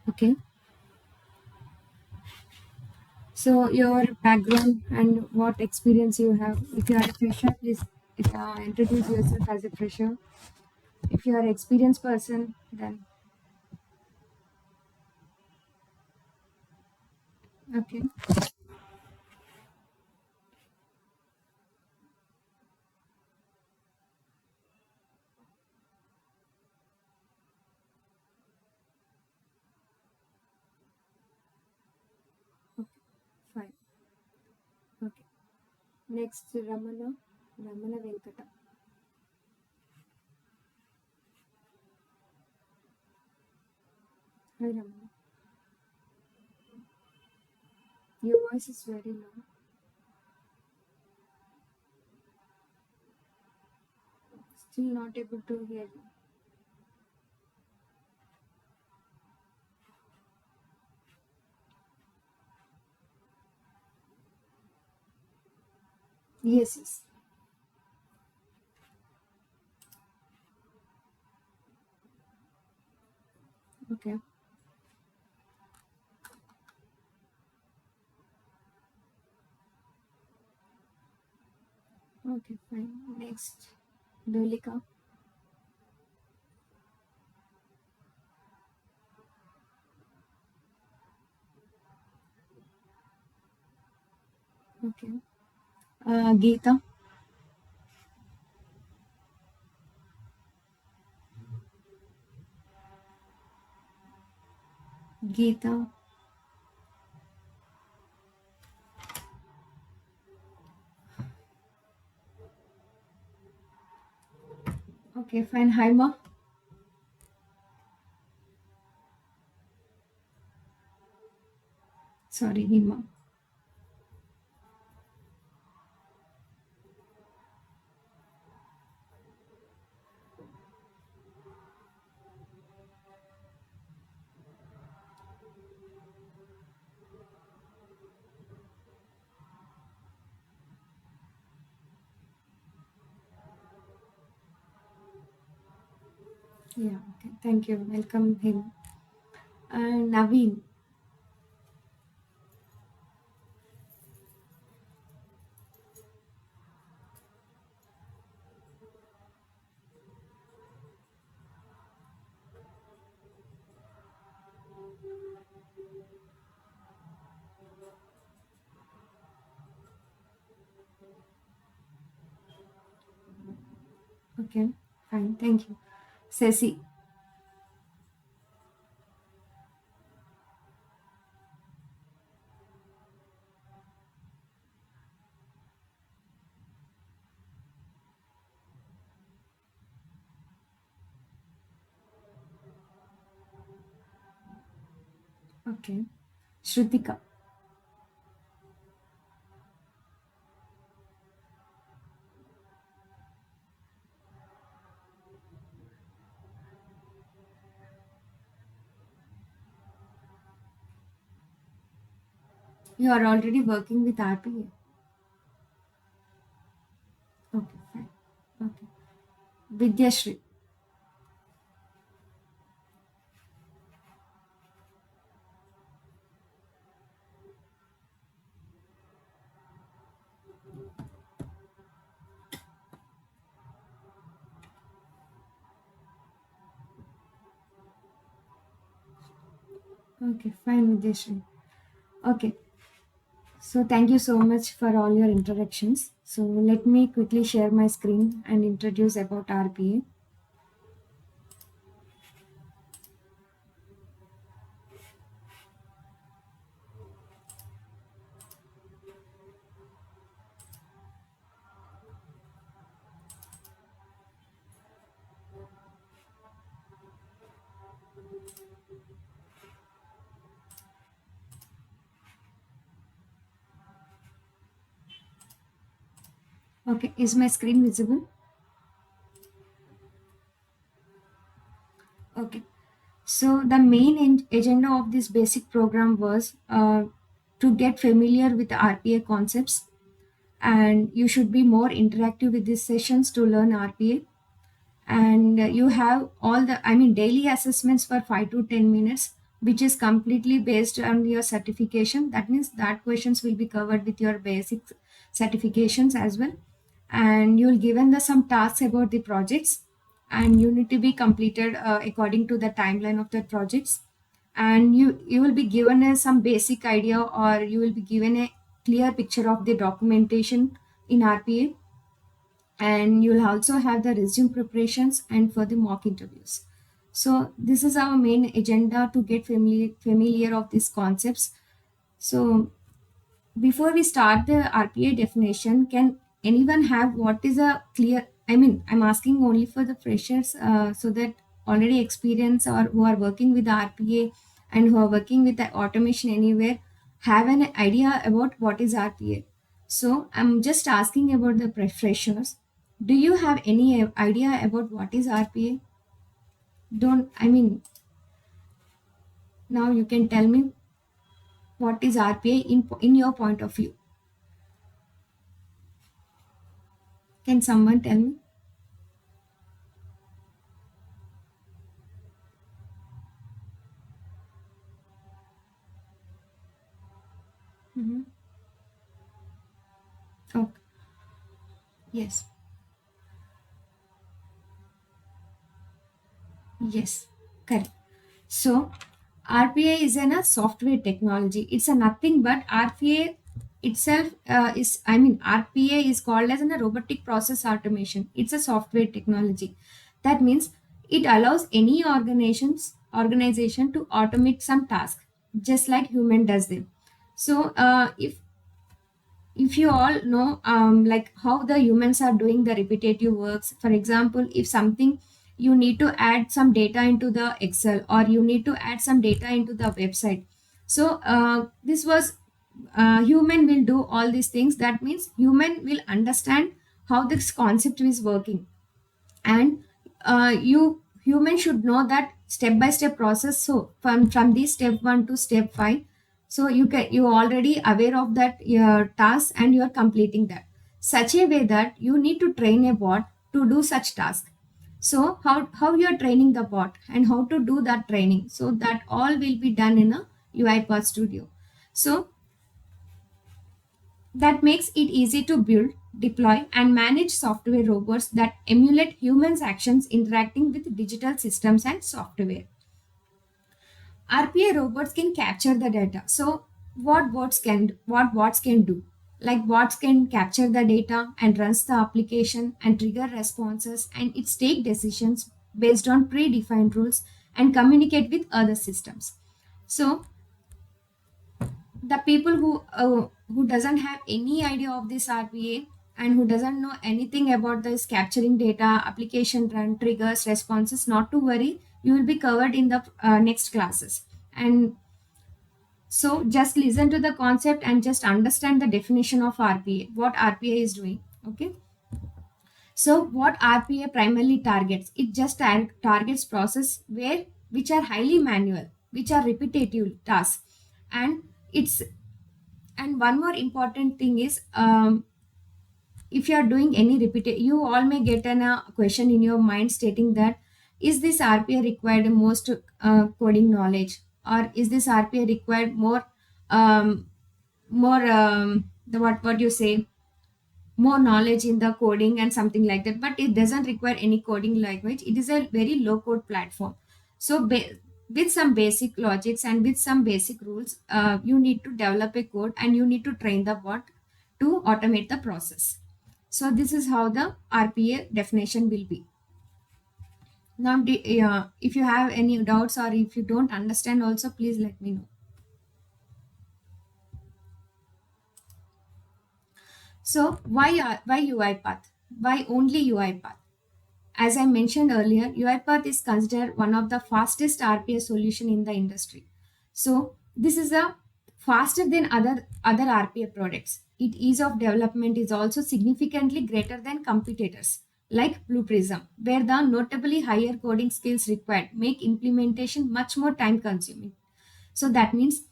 Okay. So your background and what experience you have. If you are a fresher, please introduce yourself as a fresher. If you are an experienced person, then okay. Okay, fine. Okay. Next, Ramana Venkata. Hi, Ramana. Your voice is very low. Still not able to hear you. Yes, yes. Okay. Okay, fine. Next, Dolika. Okay. Geeta. Geeta. Okay, fine. Haima. Sorry, Hima. Yeah, okay. Thank you. Welcome him. Naveen. Okay, fine. Thank you. Ceci. Okay. Shrutika. You are already working with RPA. Okay, fine. Okay. Vidyashri. Okay, fine, Vidyashri. Okay. So thank you so much for all your introductions. So let me quickly share my screen and introduce about RPA. Okay, is my screen visible? Okay. So the main agenda of this basic program was to get familiar with the RPA concepts, and you should be more interactive with these sessions to learn RPA. And you have all the, I mean, daily assessments for 5 to 10 minutes which is completely based on your certification. That means that questions will be covered with your basic certifications as well. And you'll given the some tasks about the projects, and you need to be completed according to the timeline of the projects. And you will be given a, some basic idea, or you will be given a clear picture of the documentation in RPA. And you'll also have the resume preparations and for the mock interviews. So this is our main agenda to get familiar of these concepts. So before we start the RPA definition, can anyone have what is a clear, I mean, I'm asking only for the freshers, so that already experienced or who are working with the RPA and who are working with the automation anywhere have an idea about what is RPA. So I'm just asking about the freshers. Do you have any idea about what is RPA? Don't, I mean, now you can tell me what is RPA in your point of view. Can someone tell me? Mhm. Okay. Yes. Yes. Correct. So RPA is a software technology. It's a nothing but RPA itself is, I mean, RPA is called as a robotic process automation. It's a software technology. That means it allows any organization to automate some task, just like human does them. So if you all know, like how the humans are doing the repetitive works. For example, if something, you need to add some data into the Excel, or you need to add some data into the website. So this was, human will do all these things. That means human will understand how this concept is working. And you human should know that step by step process. So from this step 1 to step 5, so you already aware of that task, and you are completing that such a way that you need to train a bot to do such task. So how you are training the bot and how to do that training, so that all will be done in a UiPath studio. So that makes it easy to build, deploy, and manage software robots that emulate humans' actions interacting with digital systems and software. RPA robots can capture the data. So what bots can do? Like bots can capture the data and runs the application and trigger responses, and it take decisions based on predefined rules and communicate with other systems. So the people who doesn't have any idea of this RPA, and who doesn't know anything about this capturing data, application run, triggers, responses, not to worry, you will be covered in the next classes. And so just listen to the concept and just understand the definition of RPA, what RPA is doing. Okay. So what RPA primarily targets? It just targets process where which are highly manual, which are repetitive tasks. And it's, and one more important thing is, if you are doing any repeat, you all may get a question in your mind stating that, is this RPA required most coding knowledge, or is this RPA required um, more the what you say, more knowledge in the coding and something like that. But it doesn't require any coding language. It is a very low code platform. So with some basic logics and with some basic rules, you need to develop a code, and you need to train the bot to automate the process. So this is how the RPA definition will be. Now if you have any doubts, or if you don't understand also, please let me know. So why UiPath? Why only UiPath? As I mentioned earlier, UiPath is considered one of the fastest RPA solution in the industry. So this is a faster than other RPA products. Its ease of development is also significantly greater than competitors like Blue Prism, where the notably higher coding skills required make implementation much more time consuming. So that means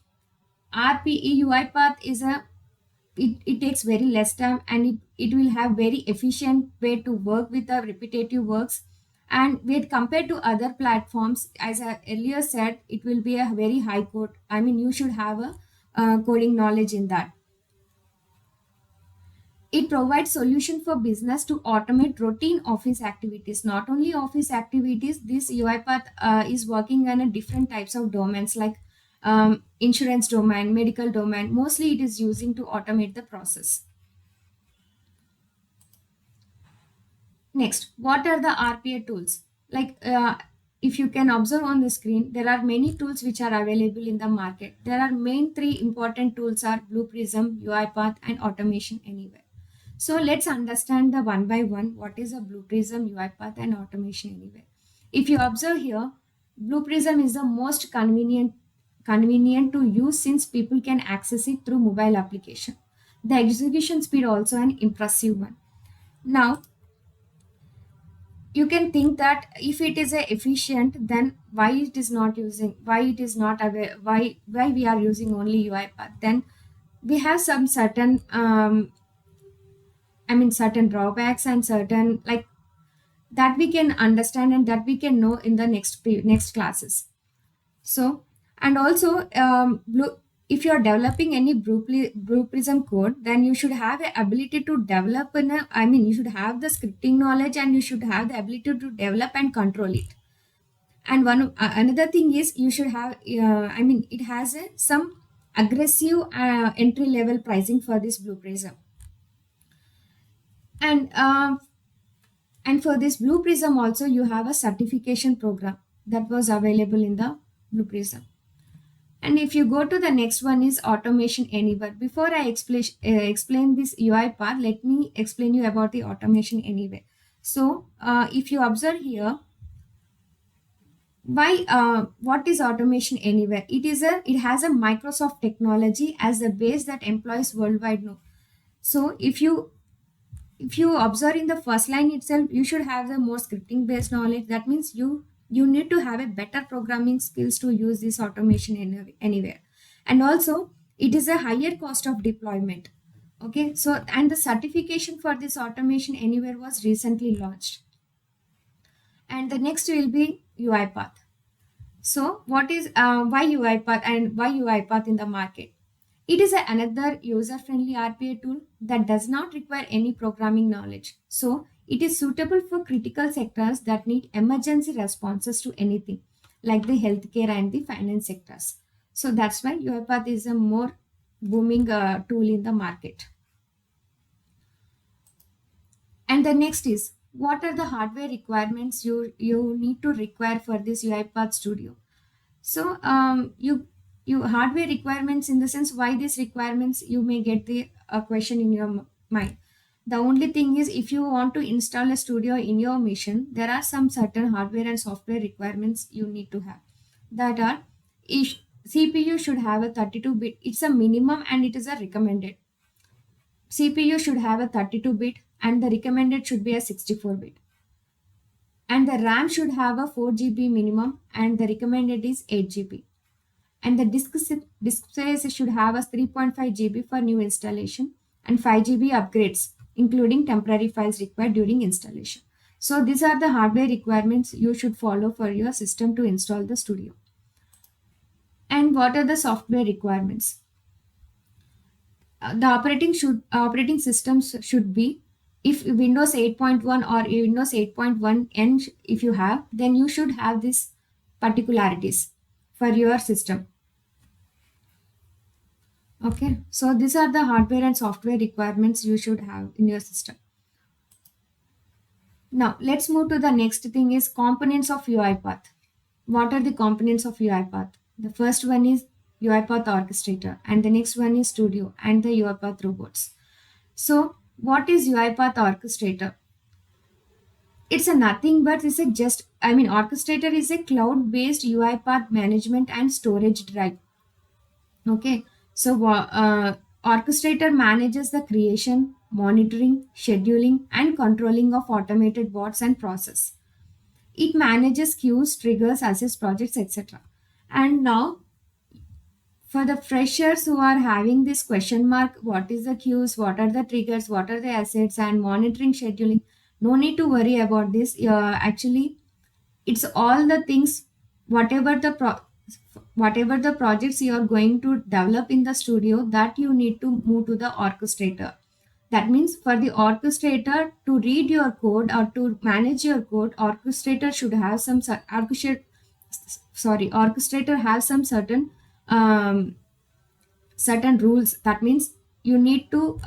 RPE UiPath is a, it takes very less time, and it will have very efficient way to work with the repetitive works. And with compared to other platforms, as I earlier said, it will be a very high code. I mean, you should have a coding knowledge in that. It provides solution for business to automate routine office activities. Not only office activities, this UiPath is working on a different types of domains like insurance domain, medical domain. Mostly it is using to automate the process. Next, what are the RPA tools? Like if you can observe on the screen, there are many tools which are available in the market. There are main three important tools are Blue Prism, UiPath, and Automation Anywhere. So let's understand the one by one. What is a Blue Prism, UiPath, and Automation Anywhere? If you observe here, Blue Prism is the most convenient to use since people can access it through mobile application. The execution speed also an impressive one. Now you can think that if it is a efficient, then why it is not aware, why we are using only UiPath? Then we have some certain certain drawbacks and certain like that we can understand and that we can know in the next classes. So, and also if you are developing any Blue Prism code, then you should have the ability to develop you should have the scripting knowledge and you should have the ability to develop and control it. And another thing is you should have it has some aggressive entry level pricing for this Blue Prism. And for this Blue Prism also you have a certification program that was available in the Blue Prism. And if you go to the next one is Automation Anywhere. Before I explain this UiPath, let me explain you about the Automation Anywhere. So if you observe here, what is Automation Anywhere? It has a Microsoft technology as the base that employees worldwide know. So if you observe in the first line itself, you should have the more scripting based knowledge. That means you need to have a better programming skills to use this Automation Anywhere. And also it is a higher cost of deployment. Okay, so and the certification for this Automation Anywhere was recently launched. And the next will be UiPath. So what is why UiPath and why UiPath in the market? It is another user-friendly RPA tool that does not require any programming knowledge. So it is suitable for critical sectors that need emergency responses to anything, like the healthcare and the finance sectors. So that's why UiPath is a more booming tool in the market. And the next is, what are the hardware requirements you need to require for this UiPath Studio? So you hardware requirements in the sense why these requirements, you may get the question in your mind. The only thing is if you want to install a studio in your machine, there are some certain hardware and software requirements you need to have. That are, if CPU should have a 32-bit, it's a minimum and it is a recommended. CPU should have a 32-bit and the recommended should be a 64-bit. And the RAM should have a 4 GB minimum and the recommended is 8 GB. And the disk space should have a 3.5 GB for new installation and 5 GB upgrades, including temporary files required during installation. So these are the hardware requirements you should follow for your system to install the studio. And what are the software requirements? The operating systems should be, if Windows 8.1 or Windows 8.1N if you have, then you should have these particularities for your system. Okay, so these are the hardware and software requirements you should have in your system. Now let's move to the next thing is components of UiPath. What are the components of UiPath? The first one is UiPath Orchestrator and the next one is Studio and the UiPath robots. So what is UiPath Orchestrator? It's a nothing but Orchestrator is a cloud-based UiPath management and storage drive. Okay, so Orchestrator manages the creation, monitoring, scheduling, and controlling of automated bots and process. It manages queues, triggers, assess projects, etc. And now, for the freshers who are having this question mark, what is the queues, what are the triggers, what are the assets, and monitoring, scheduling? No need to worry about this. Actually, it's all the things, whatever the whatever the projects you are going to develop in the studio, that you need to move to the orchestrator. That means for the orchestrator to read your code or to manage your code, orchestrator should have some orchestrator has some certain rules. That means you need to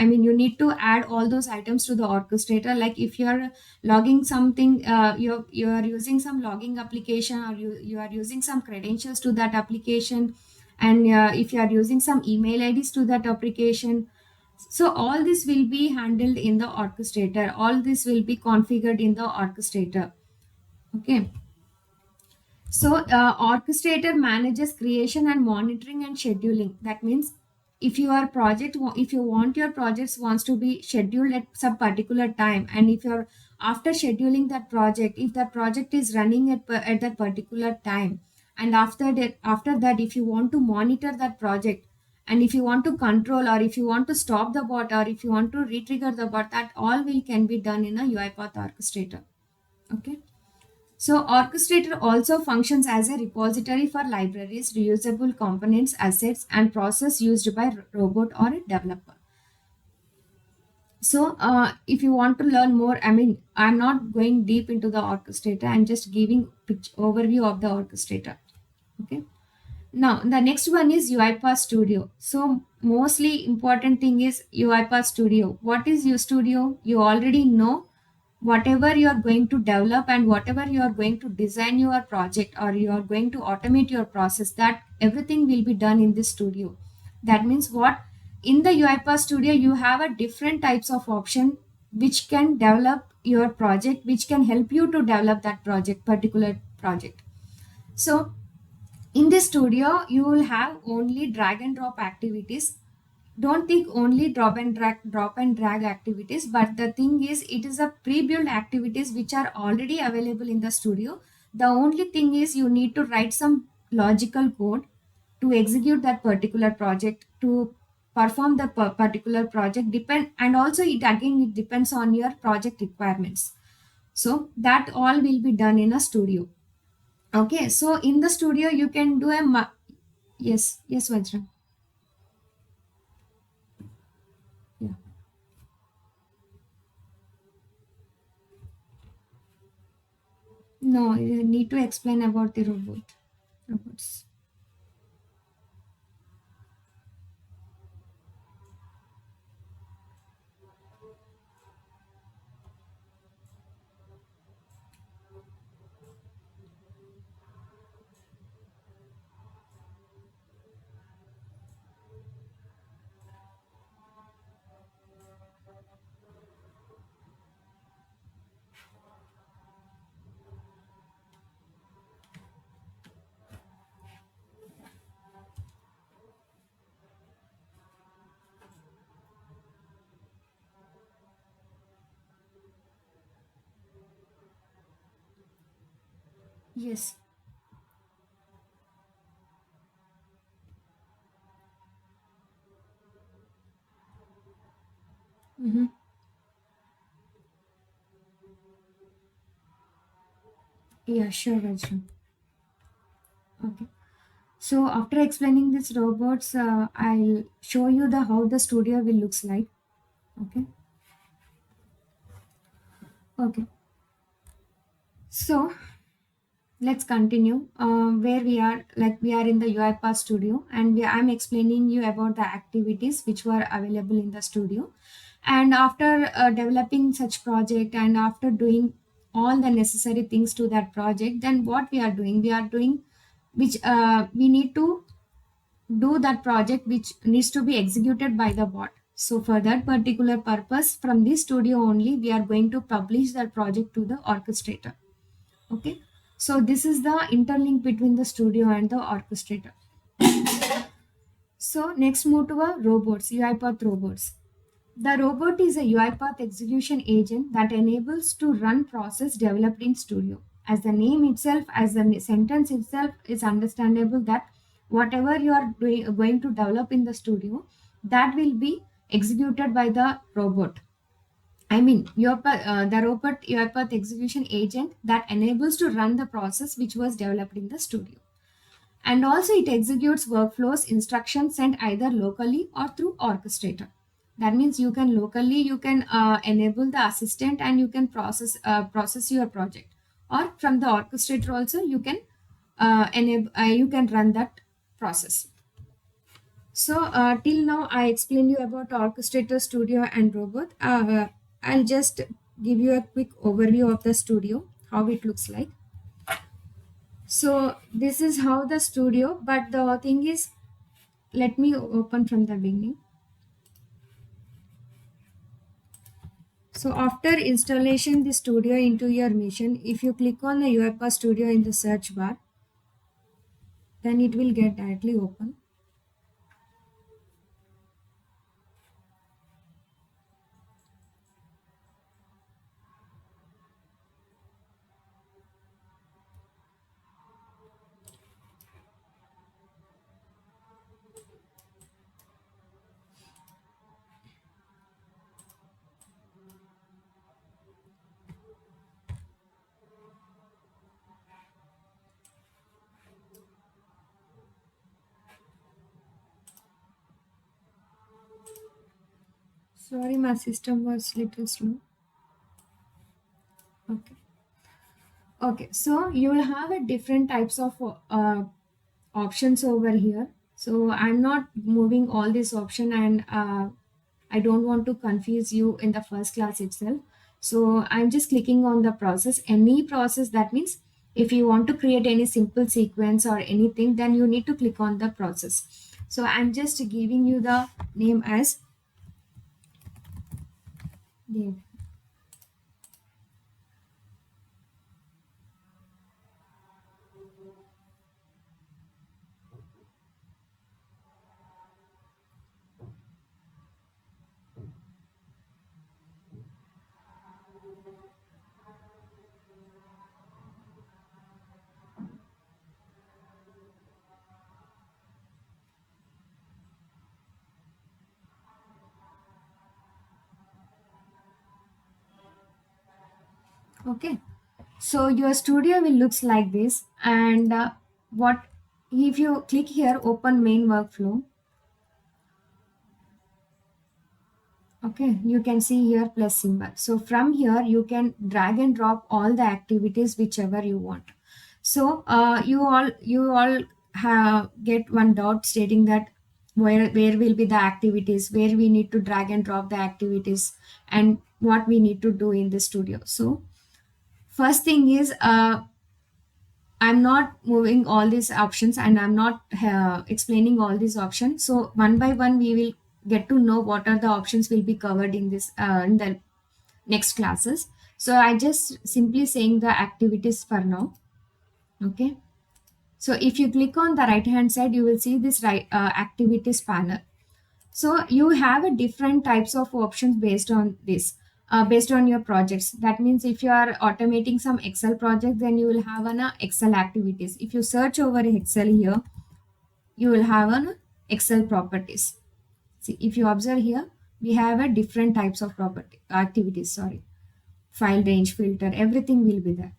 you need to add all those items to the orchestrator. Like if you're logging something, you're using some logging application, or you are using some credentials to that application, and if you are using some email IDs to that application, so all this will be handled in the orchestrator. All this will be configured in the orchestrator. Okay. So, orchestrator manages creation and monitoring and scheduling. That means if your if you want your projects wants to be scheduled at some particular time, and if you're after scheduling that project, if that project is running at that particular time, and after that, if you want to monitor that project, and if you want to control, or if you want to stop the bot, or if you want to retrigger the bot, that all will can be done in a UiPath orchestrator. Okay. So, Orchestrator also functions as a repository for libraries, reusable components, assets, and process used by robot or a developer. So, if you want to learn more, I'm not going deep into the orchestrator. I'm just giving overview of the orchestrator. Okay. Now, the next one is UiPath Studio. So, mostly important thing is UiPath Studio. What is your studio? You already know. Whatever you are going to develop and whatever you are going to design your project, or you are going to automate your process, that everything will be done in this studio. That means what? In the UiPath Studio, you have a different types of option which can develop your project, which can help you to develop that particular project. So in this studio, you will have only drag and drop activities. Don't think only drop and drag activities, but the thing is, it is a pre-built activities which are already available in the studio. The only thing is you need to write some logical code to execute that particular project, to perform the particular project, depend, and also it depends on your project requirements. So that all will be done in a studio. Okay, so in the studio you can do yes, yes, Vajra. Yeah. No, you need to explain about the robots. Yes. Mm-hmm. Yeah, sure, Vajra. Okay. So after explaining these robots, I'll show you the how the studio will looks like. Okay. Okay. So let's continue where we are. Like we are in the UiPath studio, and I'm explaining you about the activities which were available in the studio. And after developing such project, and after doing all the necessary things to that project, then what we are doing which we need to do that project which needs to be executed by the bot. So for that particular purpose, from this studio only, we are going to publish that project to the orchestrator. Okay. So this is the interlink between the studio and the orchestrator. So next move to a robots, UiPath robots. The robot is a UiPath execution agent that enables to run process developed in studio. As the name itself, as the sentence itself is understandable, that whatever you are going to develop in the studio, that will be executed by the robot. The robot UiPath execution agent that enables to run the process which was developed in the studio. And also it executes workflows instructions sent either locally or through orchestrator. That means you can locally you can enable the assistant and you can process your project, or from the orchestrator also you can enable you can run that process. So till now I explained you about orchestrator, studio and robot. I'll just give you a quick overview of the studio, how it looks like. So this is how the studio, but the thing is, let me open from the beginning. So after installation the studio into your machine, if you click on the UiPath Studio in the search bar, then it will get directly open. Sorry, my system was little slow. Okay. Okay, so you will have a different types of options over here. So I'm not moving all this option, and I don't want to confuse you in the first class itself. So I'm just clicking on the process, any process. That means if you want to create any simple sequence or anything, then you need to click on the process. So I'm just giving you the name as Dev. Okay, so your studio will looks like this, and what if you click here open main workflow. Okay, you can see here plus symbol. So from here you can drag and drop all the activities whichever you want. So you all have get one dot stating that where will be the activities, where we need to drag and drop the activities, and what we need to do in the studio. So first thing is I'm not moving all these options, and I'm not explaining all these options. So one by one, we will get to know what are the options will be covered in this in the next classes. So I just simply saying the activities for now. Okay. So if you click on the right hand side, you will see this right activities panel. So you have a different types of options based on this, based on your projects. That means if you are automating some Excel project, then you will have an Excel activities. If you search over Excel here, you will have an Excel properties. See, if you observe here, we have a different types of property activities. Sorry, file range, filter, everything will be there.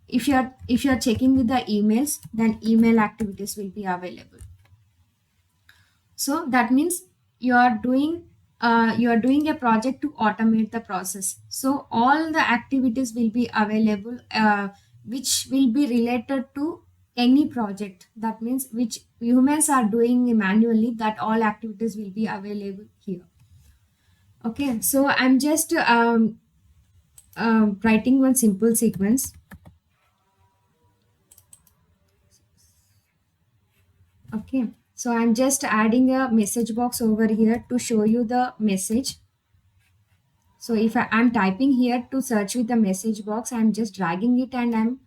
If you are checking with the emails, then email activities will be available. So that means you are doing a project to automate the process. So all the activities will be available, which will be related to any project. That means which humans are doing manually, that all activities will be available here. Okay, so I'm just writing one simple sequence. Okay, so I'm just adding a message box over here to show you the message. So if I'm typing here to search with the message box, I'm just dragging it and I'm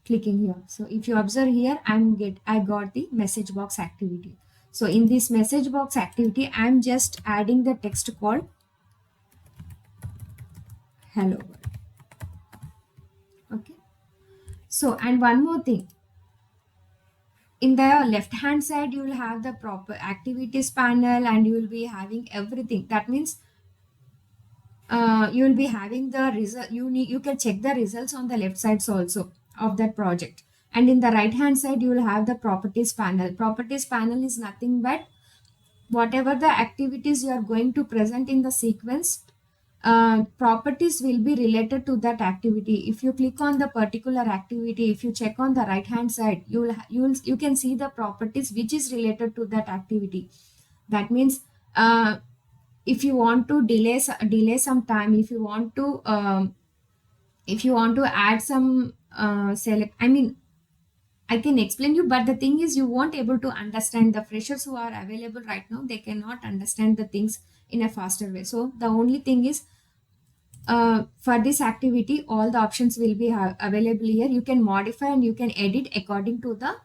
clicking here. So if you observe here, I got the message box activity. So in this message box activity, I'm just adding the text called hello world. Okay. So and one more thing. In the left hand side, you will have the proper activities panel and you will be having everything. That means you will be having the result. You can check the results on the left sides also of that project. And in the right hand side you will have the properties panel. Properties panel is nothing but whatever the activities you are going to present in the sequence, properties will be related to that activity. If you click on the particular activity, if you check on the right hand side, you can see the properties which is related to that activity. That means if you want to delay some time, if you want to add some select, I mean, I can explain you, but the thing is, you won't able to understand. The freshers who are available right now, they cannot understand the things in a faster way. So the only thing is, for this activity, all the options will be available here. You can modify and you can edit according to the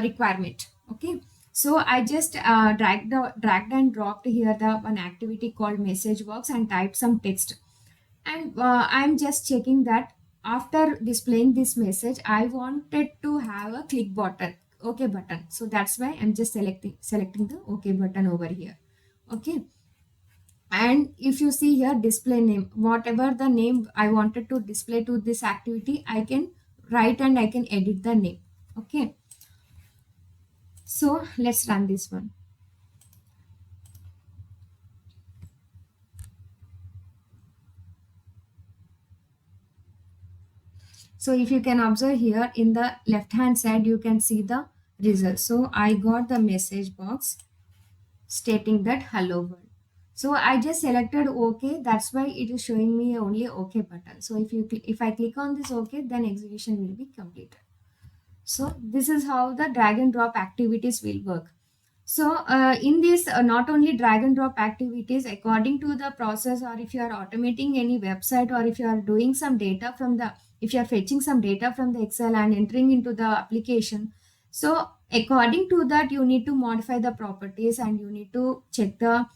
requirement. Okay. So I just dragged and dropped here the one activity called message box and typed some text. And I'm just checking that after displaying this message, I wanted to have a click button, OK button. So that's why I'm just selecting the OK button over here. Okay. And if you see here, display name, whatever the name I wanted to display to this activity, I can write and I can edit the name. Okay. So let's run this one. So if you can observe here in the left hand side, you can see the result. So I got the message box stating that hello world. So I just selected OK. That's why it is showing me only OK button. So if I click on this OK, then execution will be completed. So this is how the drag and drop activities will work. So in this, not only drag and drop activities according to the process, or if you are automating any website, or if you are doing some data from the, if you are fetching some data from the Excel and entering into the application. So according to that, you need to modify the properties and you need to check the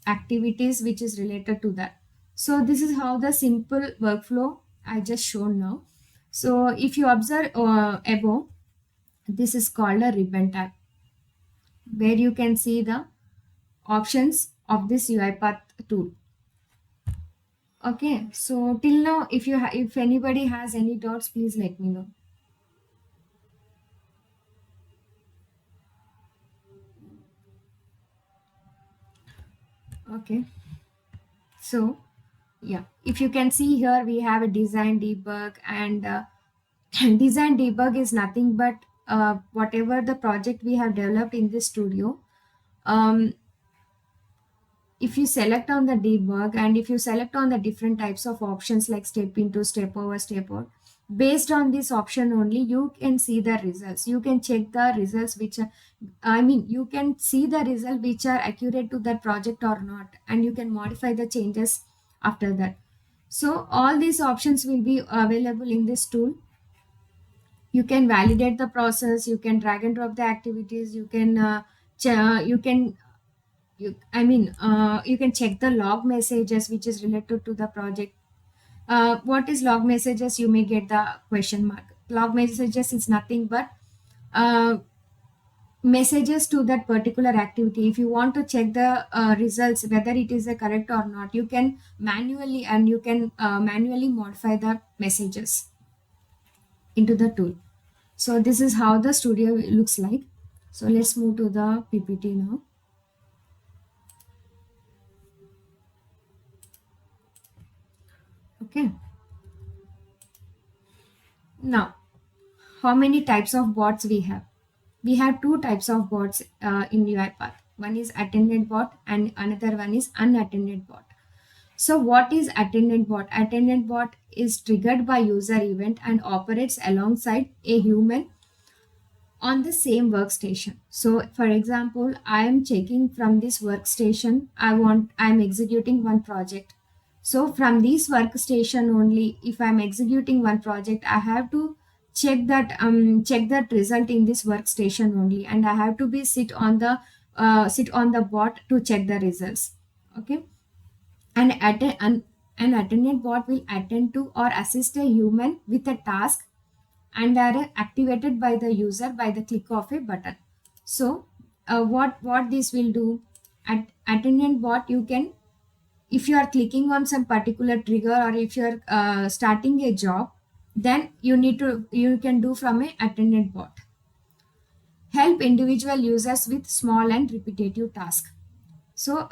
activities which is related to that. So this is how the simple workflow I just shown now. So if you observe above, this is called a ribbon tab, where you can see the options of this UiPath tool. Okay, so till now, if anybody has any doubts, please let me know. Okay, so yeah, if you can see here, we have a design debug, and design debug is nothing but whatever the project we have developed in this studio. Um, if you select on the debug and if you select on the different types of options like step into, step over, step out, based on this option only, you can see the results. You can check the results which are, I mean, you can see the result which are accurate to that project or not, and you can modify the changes after that. So all these options will be available in this tool. You can validate the process, you can drag and drop the activities, you can you can you can check the log messages which is related to the project. What is log messages? You may get the question mark. Log messages is nothing but uh, messages to that particular activity. If you want to check the results whether it is correct or not, you can manually, and you can manually modify the messages into the tool. So this is how the studio looks like. So let's move to the PPT now. Okay. Now, how many types of bots we have? We have two types of bots in UiPath. One is attendant bot and another one is unattended bot. So what is attendant bot? Attendant bot is triggered by user event and operates alongside a human on the same workstation. So for example, I am checking from this workstation, I'm executing one project. So from this workstation only, if I'm executing one project, I have to check that result in this workstation only, and I have to be sit on the bot to check the results. Okay. An attendant bot will attend to or assist a human with a task and are activated by the user by the click of a button. So what this will do, attendant bot, you can, if you are clicking on some particular trigger, or if you're starting a job, then you can do from a attendant bot. Help individual users with small and repetitive tasks. So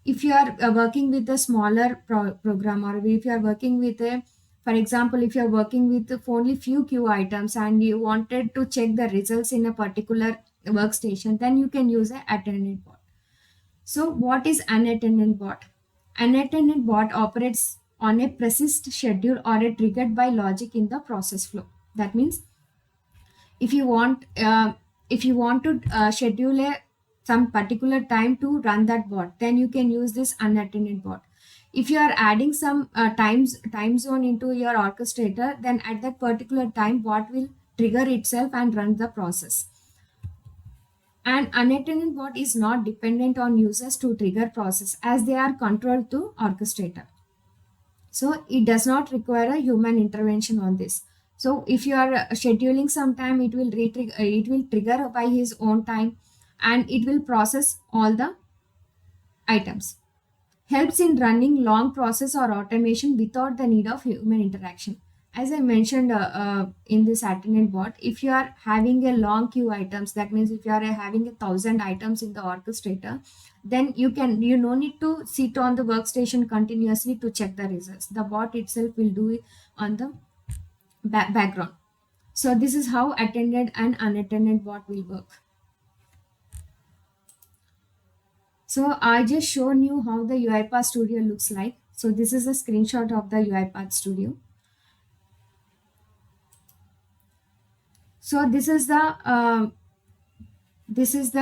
if you are working with a smaller program, or if you are working with a, for example, if you are working with only few queue items and you wanted to check the results in a particular workstation, then you can use a attendant bot. So what is an attendant bot? An attendant bot operates on a precise schedule or a triggered by logic in the process flow. That means if you want to schedule a some particular time to run that bot, then you can use this unattended bot. If you are adding some time zone into your orchestrator, then at that particular time bot will trigger itself and run the process. An unattended bot is not dependent on users to trigger process, as they are controlled to orchestrator. So it does not require a human intervention on this. So if you are scheduling some time, it will trigger by his own time, and it will process all the items. Helps in running long process or automation without the need of human interaction. As I mentioned in this attendant bot, if you are having a long queue items, that means if you are having 1,000 items in the orchestrator, then you no need to sit on the workstation continuously to check the results. The bot itself will do it on the background. So this is how attended and unattended bot will work. So I just shown you how the UiPath Studio looks like. So this is a screenshot of the UiPath Studio. So this is the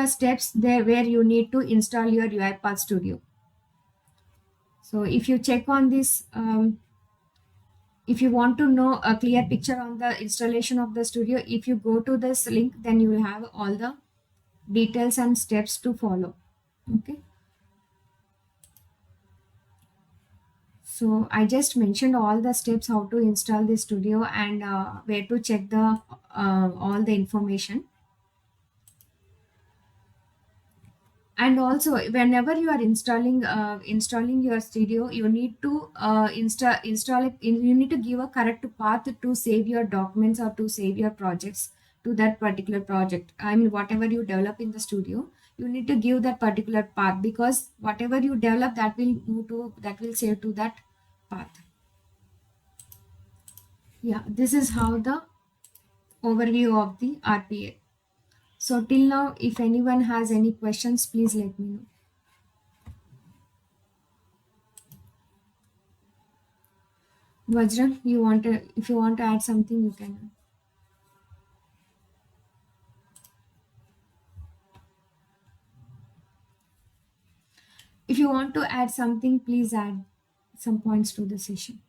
steps there where you need to install your UiPath Studio. So if you check on this, if you want to know a clear picture on the installation of the studio, if you go to this link, then you will have all the details and steps to follow. Okay. So I just mentioned all the steps how to install the studio and where to check the all the information. And also, whenever you are installing your studio, you need to install it. You need to give a correct path to save your documents or to save your projects to that particular project. I mean, whatever you develop in the studio, you need to give that particular path, because whatever you develop, that will save to that path. Yeah, this is how the overview of the RPA. So till now, if anyone has any questions, please let me know. Vajra, if you want to add something, you can. If you want to add something, please add some points to the session.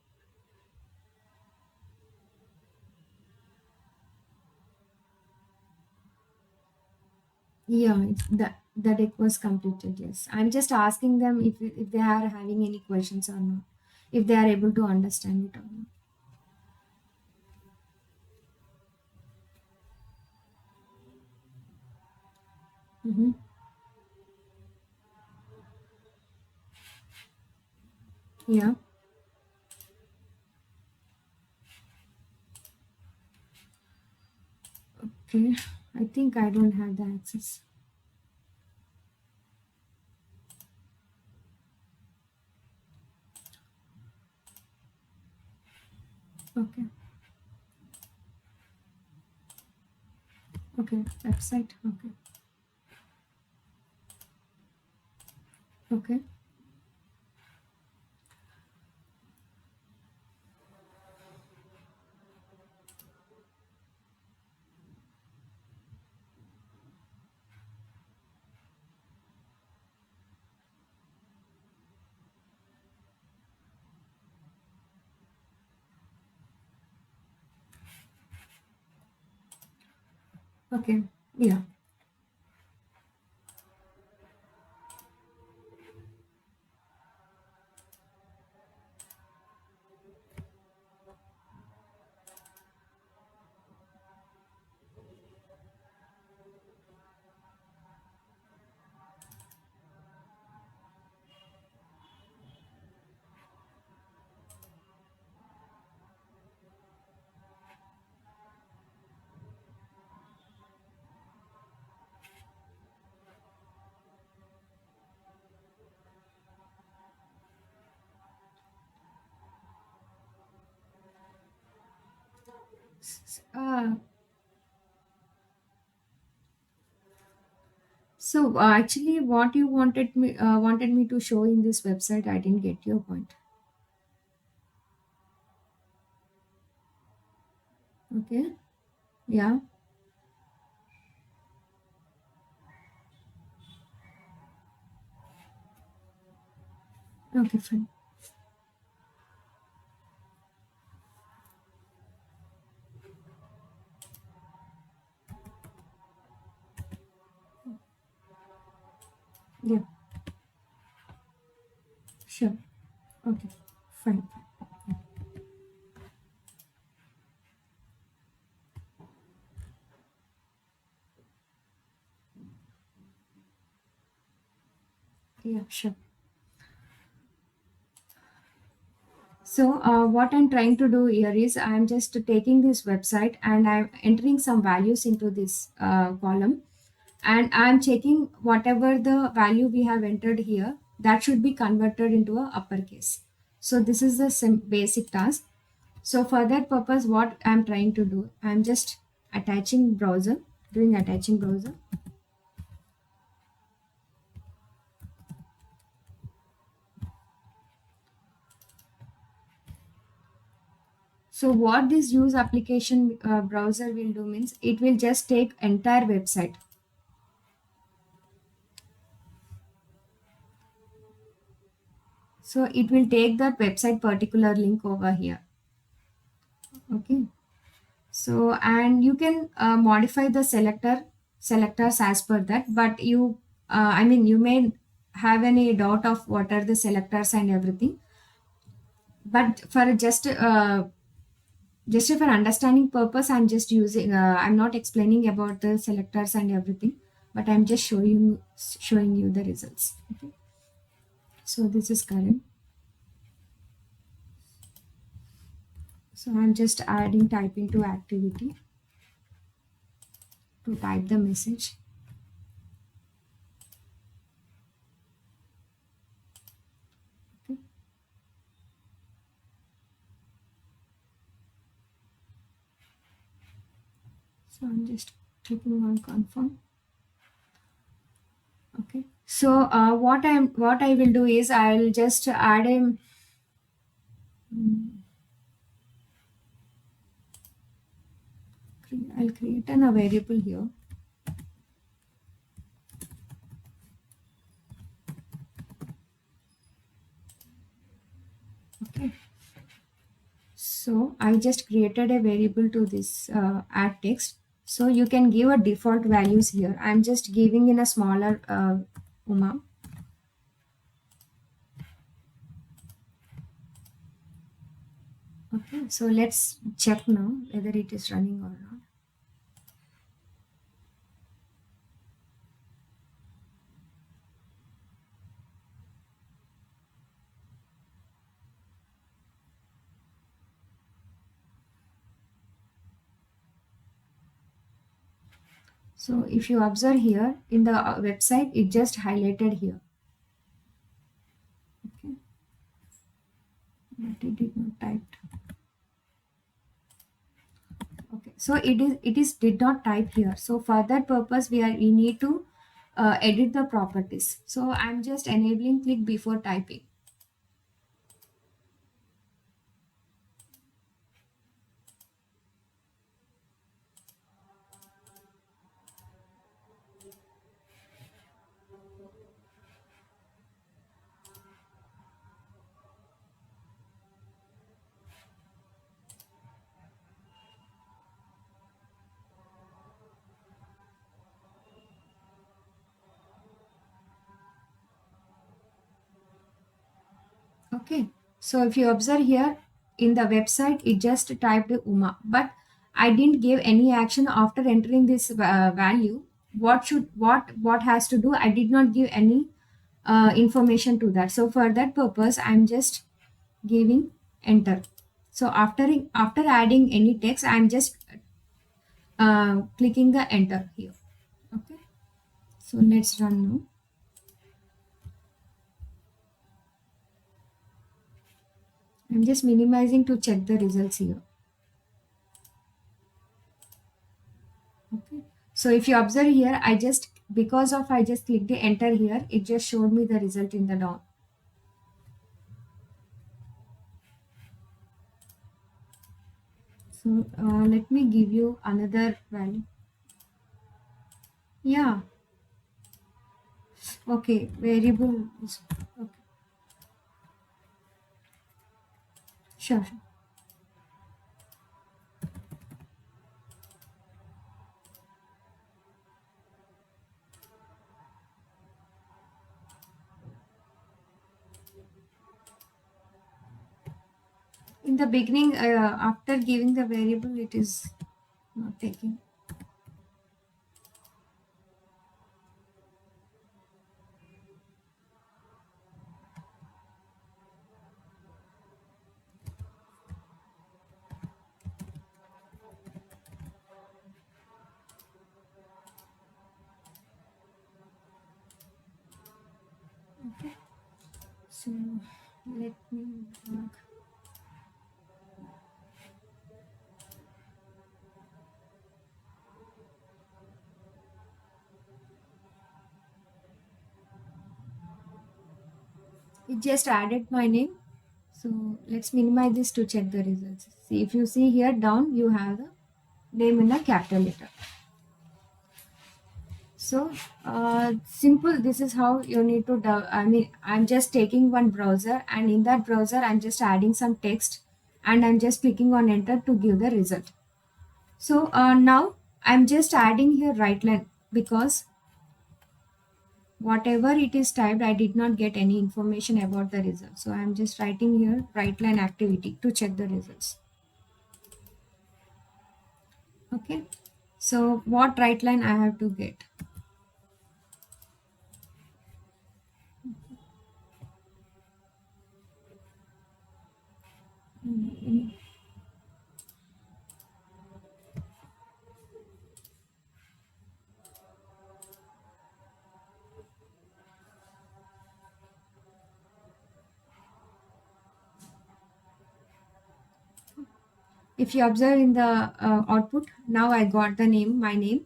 Yeah, the deck was completed. Yes, I'm just asking them if they are having any questions or not, if they are able to understand it or not. Mm-hmm. Yeah. Okay. I think I don't have the access. Okay. Okay. Website. Okay. Okay. Okay. Yeah. Uh, actually, what you wanted me to show in this website, I didn't get your point. Okay. Yeah. Okay. Fine. Yeah. Sure. Okay. Fine. Yeah. Sure. So, what I'm trying to do here is I'm just taking this website and I'm entering some values into this column, and I'm checking whatever the value we have entered here, that should be converted into a uppercase. So, this is the basic task. So, for that purpose, what I'm trying to do, I'm just attaching browser, doing attaching browser. So what this use application browser will do means it will just take entire website. So it will take that website particular link over here. Okay. So and you can modify the selectors as per that, but I mean you may have any doubt of what are the selectors and everything. But for just for understanding purpose, I'm just using. I'm not explaining about the selectors and everything, but I'm just showing you the results. Okay. So this is current. So I'm just adding typing to activity to type the message. Okay. So I'm just clicking on confirm. Okay. So what I will do is I'll just add a mm, I'll create a variable here. Okay. So I just created a variable to this add text. So you can give a default values here. I'm just giving in a smaller UMA. Okay. So let's check now whether it is running or not. So if you observe here in the website, it just highlighted here. Okay. But it did not typed. Okay. So it is did not type here. So for that purpose, we need to edit the properties. So I'm just enabling click before typing. Okay. So if you observe here in the website, it just typed UMA, but I didn't give any action after entering this value. What has to do? I did not give any information to that. So for that purpose, I'm just giving enter. So after adding any text, I'm just clicking the enter here. Okay. So let's run now. I'm just minimizing to check the results here. Okay. So if you observe here, I just clicked the enter here, it just showed me the result in the down. So let me give you another value. Yeah. Okay. Variable. Okay. Sure. Sure. In the beginning, after giving the variable, it is not taking. Okay. So let me mark. It just added my name. So let's minimize this to check the results. See, if you see here down, you have the name in a capital letter. So simple. This is how you need to. I mean, I'm just taking one browser, and in that browser, I'm just adding some text, and I'm just clicking on enter to give the result. So now I'm just adding here right line because whatever it is typed, I did not get any information about the result. So I'm just writing here right line activity to check the results. Okay. So what right line I have to get? Mm, If you observe in the output, now I got the name, my name,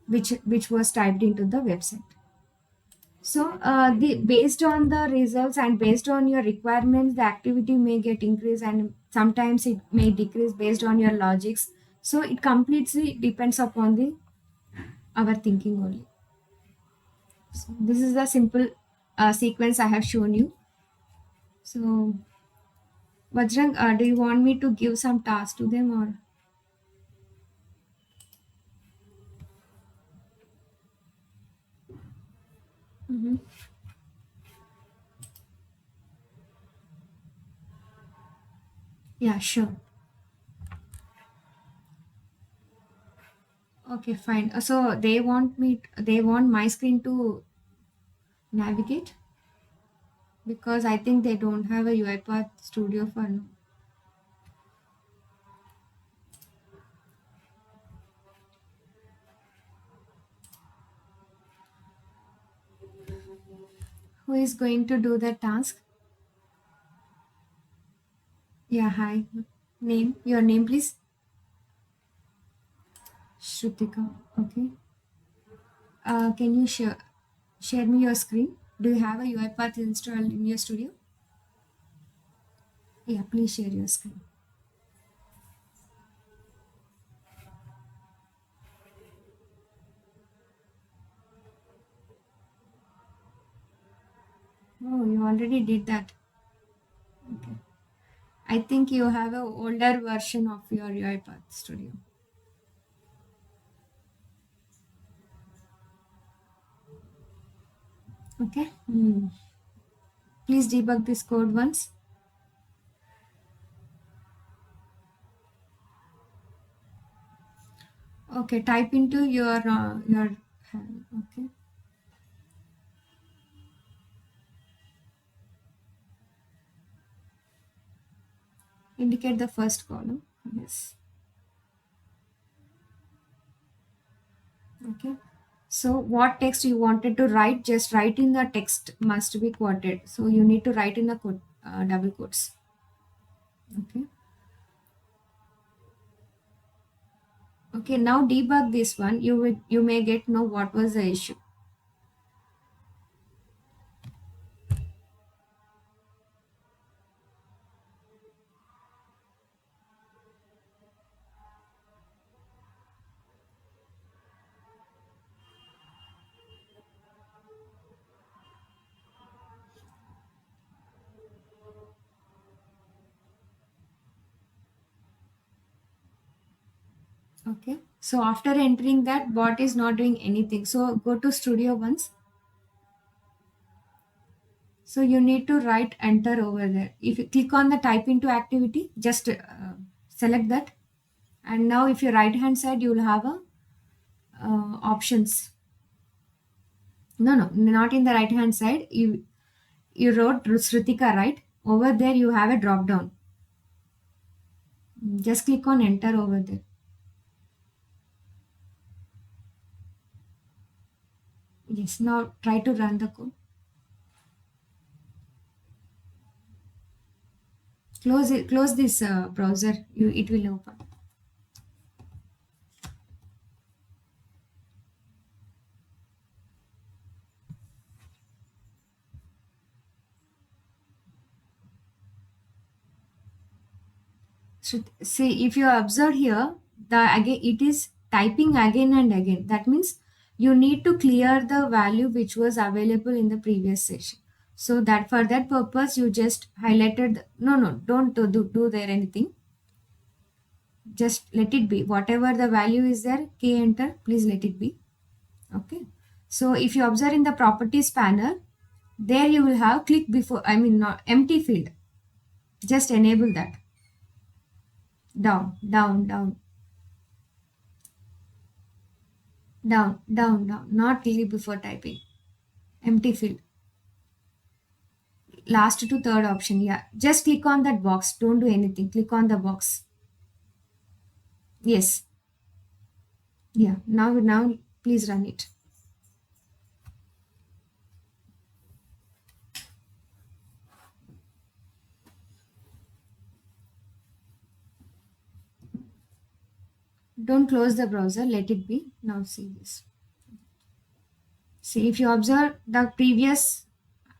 which was typed into the website. So the based on the results and based on your requirements, the activity may get increased and sometimes it may decrease based on your logics. So it completely depends upon the our thinking only. So this is the simple sequence I have shown you. So Vajrang, do you want me to give some tasks to them or? Mhm. Yeah, sure. Okay, fine. So they want my screen to navigate because I think they don't have a UiPath Studio for now. Who is going to do the task? Yeah, hi. Name, your name, please. Shrutika. Okay. Can you share me your screen? Do you have a UiPath installed in your studio? Yeah, please share your screen. Oh, you already did that. Okay. I think you have a older version of your UiPath Studio. Okay. Please debug this code once. Okay. Type into your okay. Indicate the first column. Yes. Okay. So what text you wanted to write, just write in the text must be quoted. So you need to write in the double quotes. Okay. Okay, now debug this one. You may get know what was the issue. Okay. So after entering that, bot is not doing anything. So go to studio once. So you need to write enter over there. If you click on the type into activity, just select that. And now if your right hand side, you will have a options. No, not in the right hand side. You wrote Srutika, right? Over there you have a drop down. Just click on enter over there. Yes, now try to run the code. Close it. Close this browser. It will open. So see, if you observe here, the again it is typing again and again. That means you need to clear the value which was available in the previous session. So that for that purpose, you just highlighted. No, don't do there anything. Just let it be. Whatever the value is there, key enter. Please let it be. Okay. So if you observe in the properties panel, there you will have click before. I mean, not empty field. Just enable that. Down, down, not really before typing. Empty field. Last to third option. Yeah. Just click on that box. Don't do anything. Click on the box. Yes. Yeah. Now please run it. Don't close the browser. Let it be. Now see this. See, if you observe the previous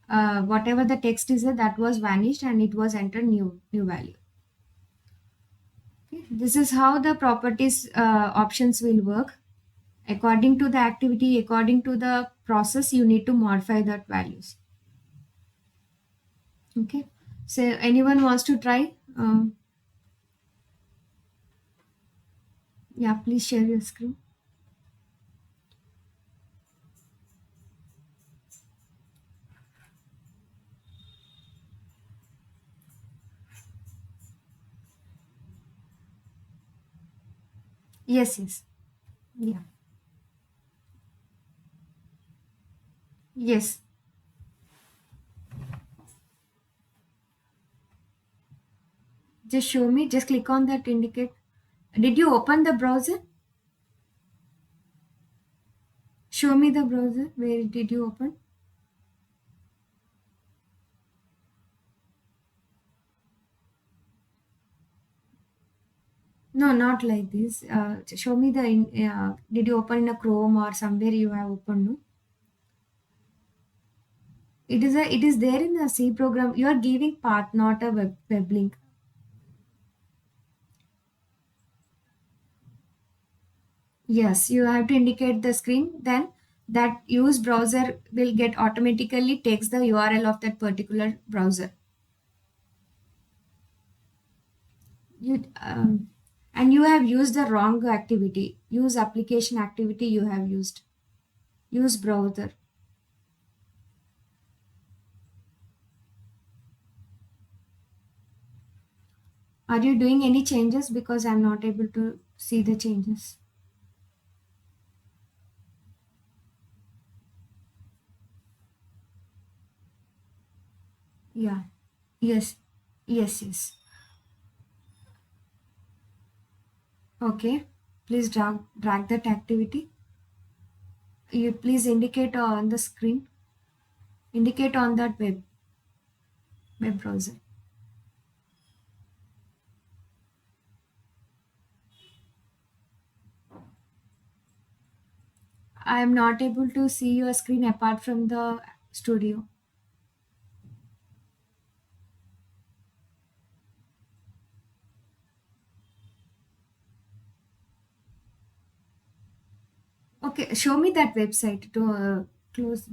whatever the text is there, that was vanished and it was entered new value. Okay. This is how the properties options will work. According to the activity, according to the process, you need to modify that values. Okay. So anyone wants to try? Yeah, please share your screen. Yes. Yeah. Yes. Just show me. Just click on that indicate. Did you open the browser? Show me the browser. Where did you open? No, not like this. Show me the. Did you open in a Chrome or somewhere you have opened? No? It is there in the C program. You are giving path, not a web link. Yes, you have to indicate the screen. Then that use browser will get automatically takes the URL of that particular browser. You and you have used the wrong activity. Use application activity you have used. Use browser. Are you doing any changes? Because I'm not able to see the changes. Yeah. Yes. Yes. Okay. Please drag that activity. You please indicate on the screen. Indicate on that web browser. I am not able to see your screen apart from the studio. Okay, show me that website to close.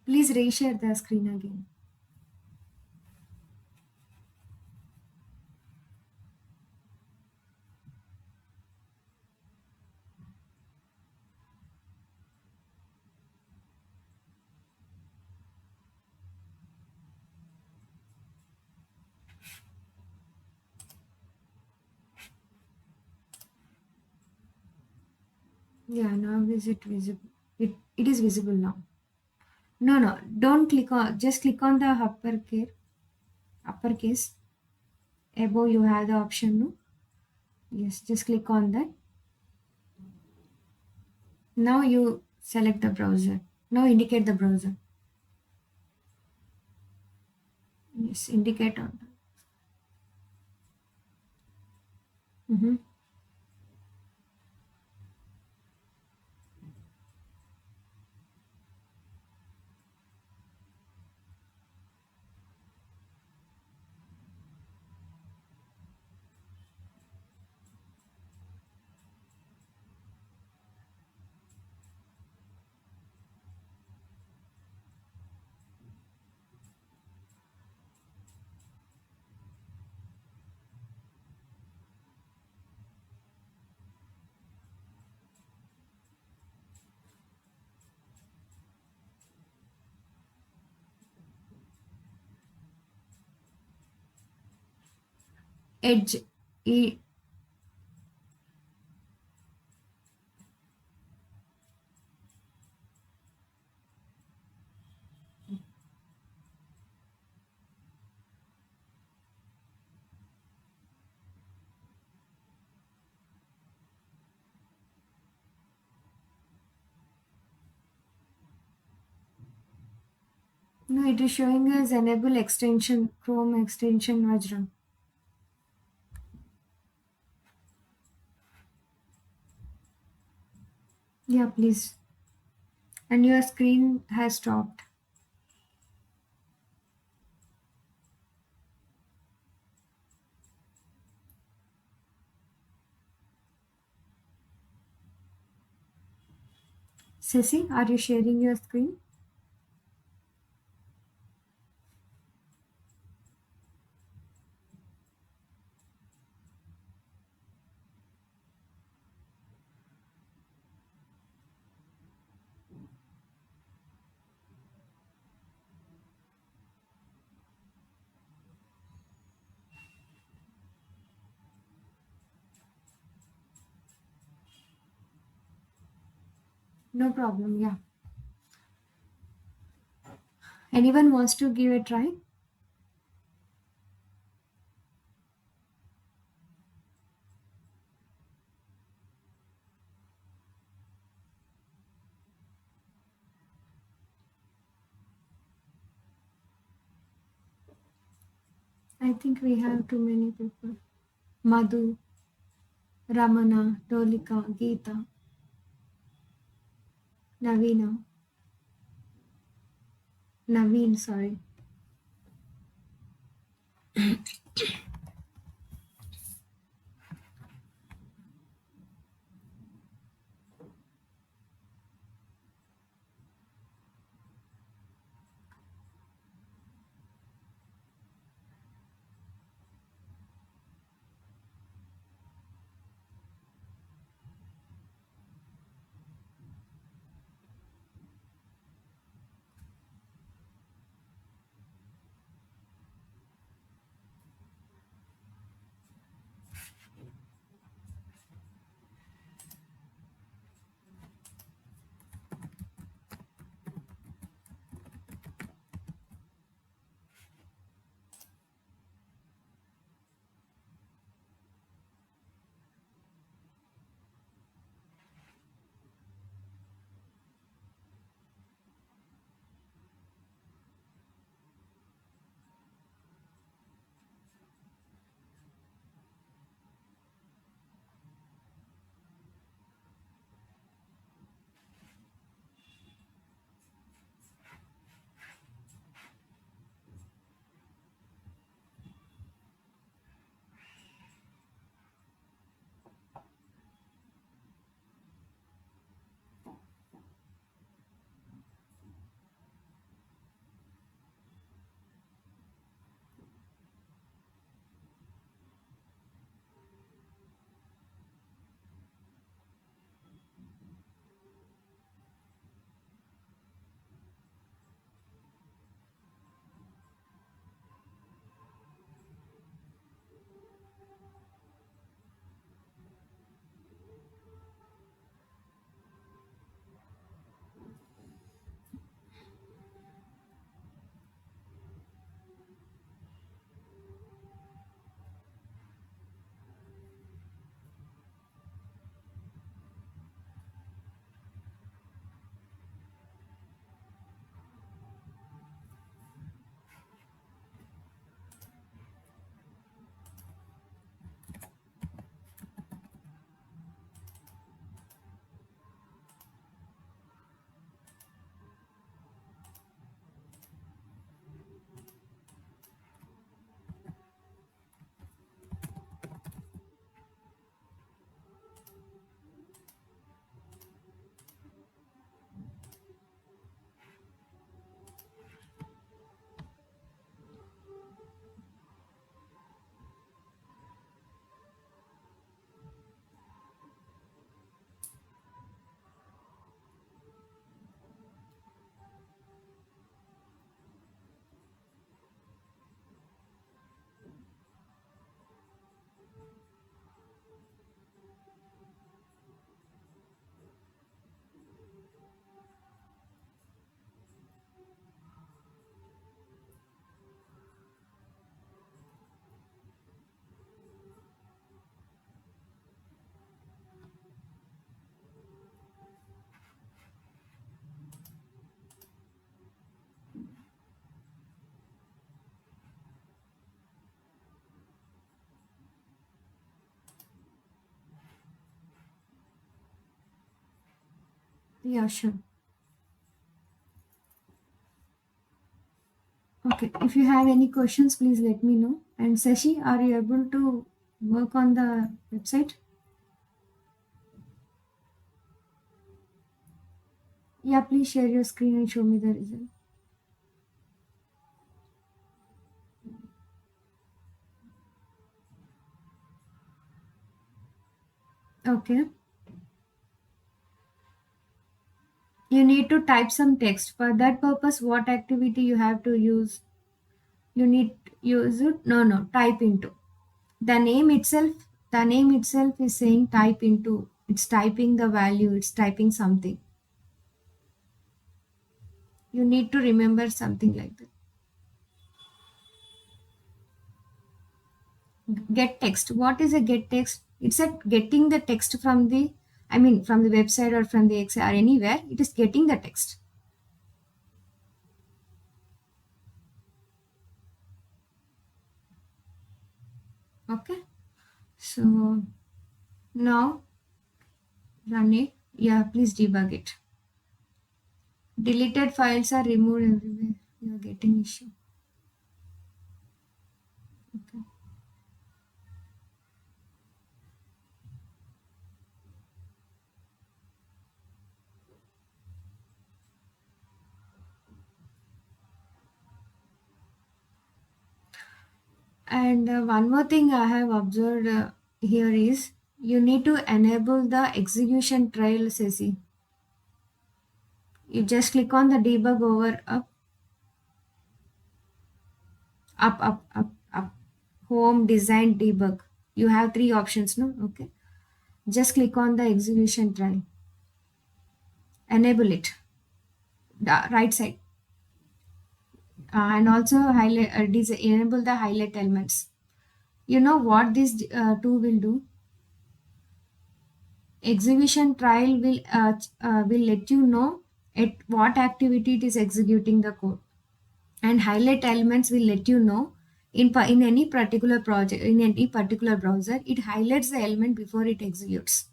Please reshare the screen again. Yeah, now is it visible? It is visible now. No, no, don't click on. Just click on the uppercase. Above you have the option. No. Yes, just click on that. Now you select the browser. Now indicate the browser. Yes, indicate on that. Mm-hmm. Edge. E- no, it is showing as enable extension, Chrome extension Vajrang. Yeah, please. And your screen has stopped. Ceci, are you sharing your screen? No problem. Yeah. Anyone wants to give a try? I think we have too many people. Madhu, Ramana, Dolika, Geeta, Navina, Naveen, sorry. Yeah, sure. Okay, if you have any questions, please let me know. And Sashi, are you able to work on the website? Yeah, please share your screen and show me the result. Okay. You need to type some text. For that purpose, what activity you have to use? You need use it? No, type into. The name itself, the name itself is saying type into. It's typing the value, it's typing something. You need to remember something like that. Get text. What is a get text? It's a getting the text from the, I mean, from the website or from the Excel or anywhere. It is getting the text. Okay. So now run it. Yeah, please debug it. Deleted files are removed everywhere. You are getting issue. Okay. And one more thing I have observed here is you need to enable the execution trail, Ceci. You just click on the debug over up, home, design, debug. You have three options, no? Okay. Just click on the execution trail. Enable it. The right side. And also highlight, enable the highlight elements. You know what this tool will do? Execution trial will let you know at what activity it is executing the code, and highlight elements will let you know in any particular project, in any particular browser, it highlights the element before it executes,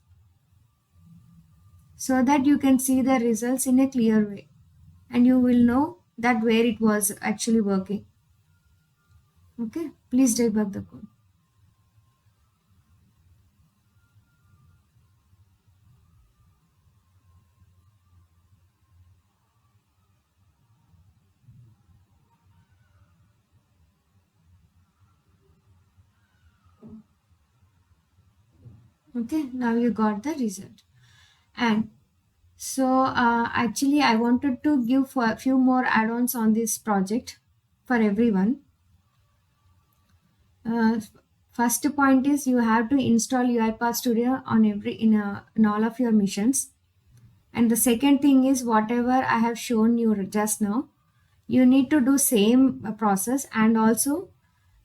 so that you can see the results in a clear way, and you will know that where it was actually working. Okay, please debug the code. Okay, now you got the result. And so actually I wanted to give for a few more add-ons on this project for everyone. uh, First point is you have to install uipath studio on in all of your missions. And the second thing is whatever I have shown you just now, you need to do same process, and also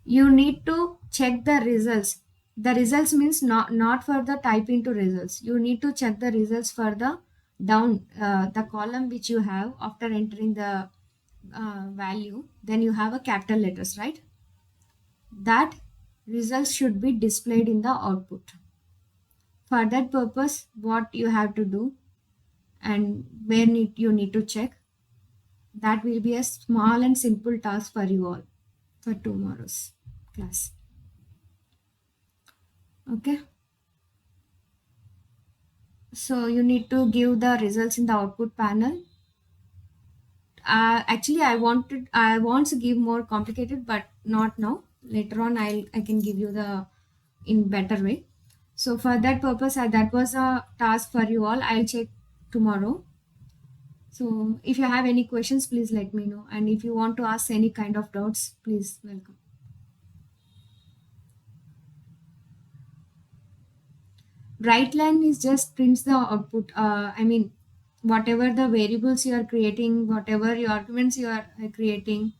you need to check the results. The results means not for the type into results. You need to check the results for the down, the column which you have after entering the value. Then you have a capital letters, right? That results should be displayed in the output. For that purpose, what you have to do and you need to check, that will be a small and simple task for you all for tomorrow's class. Okay. So you need to give the results in the output panel. Actually, I want to give more complicated, but not now. Later on, I can give you the in better way. So for that purpose, that was a task for you all. I'll check tomorrow. So if you have any questions, please let me know. And if you want to ask any kind of doubts, please welcome. Write line is just prints the output. I mean, whatever the variables you are creating, whatever your arguments you are creating,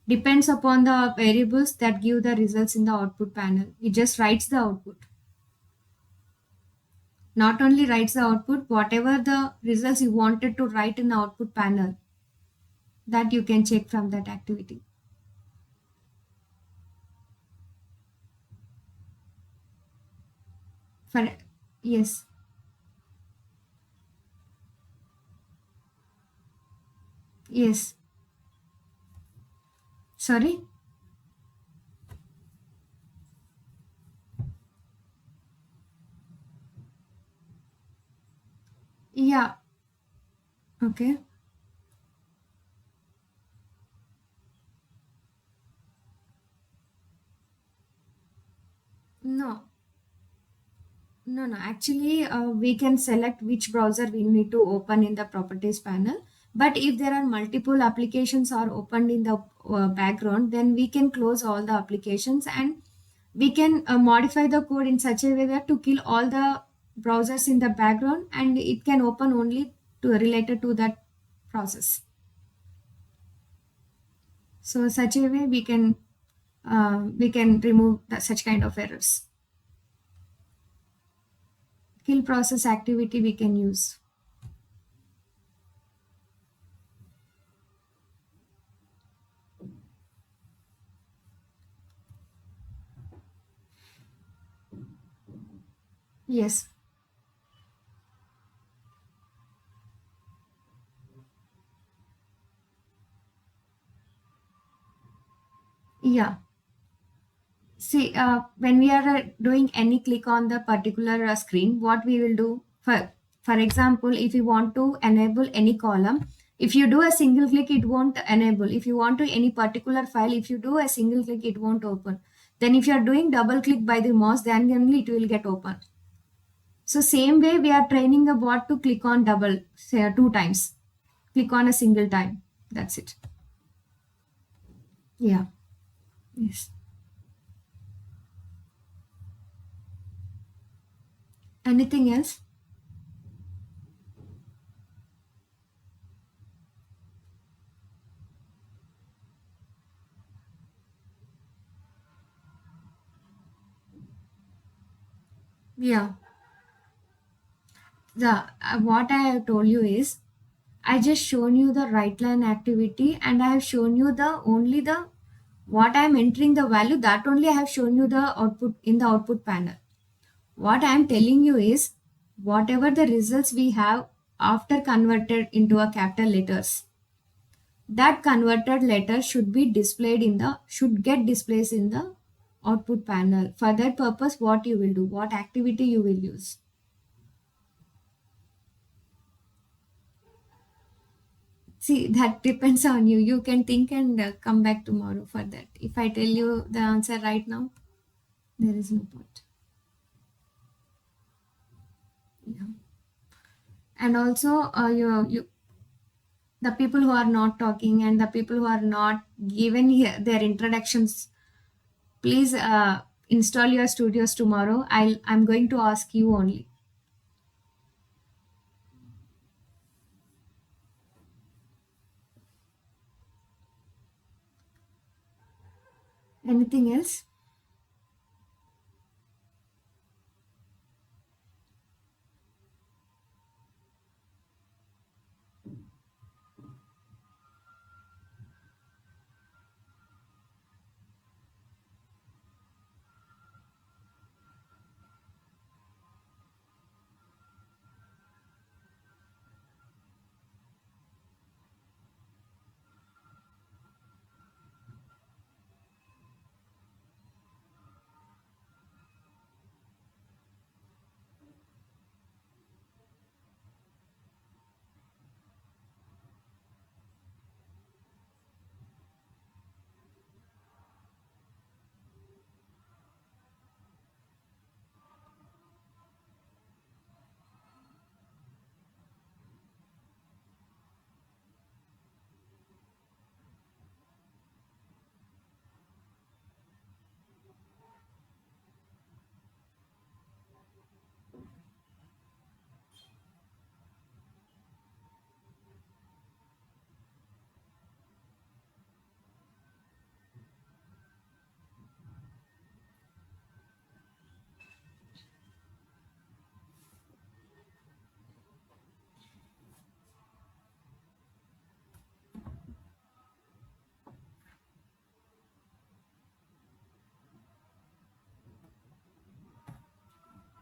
depends upon the variables that give the results in the output panel. It just writes the output. Not only writes the output, whatever the results you wanted to write in the output panel, that you can check from that activity. For yes, Yes. Sorry. Yeah. Okay. No. No, no. Actually, we can select which browser we need to open in the properties panel. But if there are multiple applications are opened in the background, then we can close all the applications, and we can modify the code in such a way that to kill all the browsers in the background, and it can open only to related to that process. So such a way we can remove such kind of errors. Kill process activity we can use. Yes. Yeah. See, when we are doing any click on the particular screen, what we will do for example, if you want to enable any column, if you do a single click, it won't enable. If you want to any particular file, if you do a single click, it won't open. Then if you are doing double click by the mouse, then only it will get open. So same way, we are training a bot to click on double, say two times. Click on a single time. That's it. Yeah. Yes. Anything else? Yeah. The what I have told you is I just shown you the right line activity, and I have shown you the only the what I am entering the value, that only I have shown you the output in the output panel. What I am telling you is whatever the results we have after converted into a capital letters, that converted letter should be displayed in the should get displayed in the output panel. For that purpose, what you will do, what activity you will use. See, that depends on you. You can think and come back tomorrow for that. If I tell you the answer right now, there is no point. Yeah. And also, the people who are not talking and the people who are not given here their introductions, please install your studios tomorrow. I'm going to ask you only. Anything else?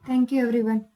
Thank you, everyone.